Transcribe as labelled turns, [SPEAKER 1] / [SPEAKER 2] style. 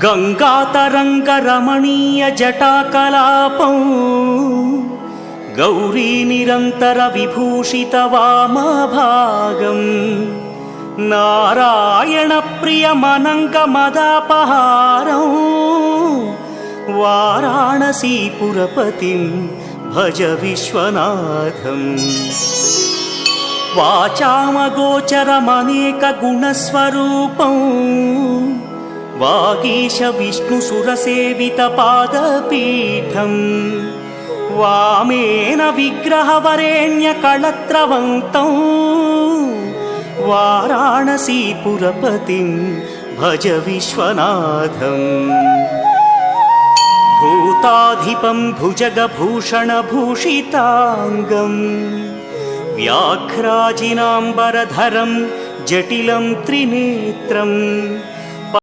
[SPEAKER 1] गङ्गातरङ्गरमणीयजटाकलापं गौरीनिरन्तरविभूषितवामभागम् नारायणप्रियमनङ्गमदापहारं वाराणसीपुरपतिं भज विश्वनाथम्। वाचामगोचरमनेकगुणस्वरूपं वागीश विष्णुसुरसेवितपादपीठम् वामेन विग्रहवरेण्यकळत्रवन्तं वाराणसीपुरपतिं भज विश्वनाथम्। भूताधिपं भुजगभूषणभूषिताङ्गम् व्याघ्राजिनाम्बरधरं जटिलं त्रिनेत्रम्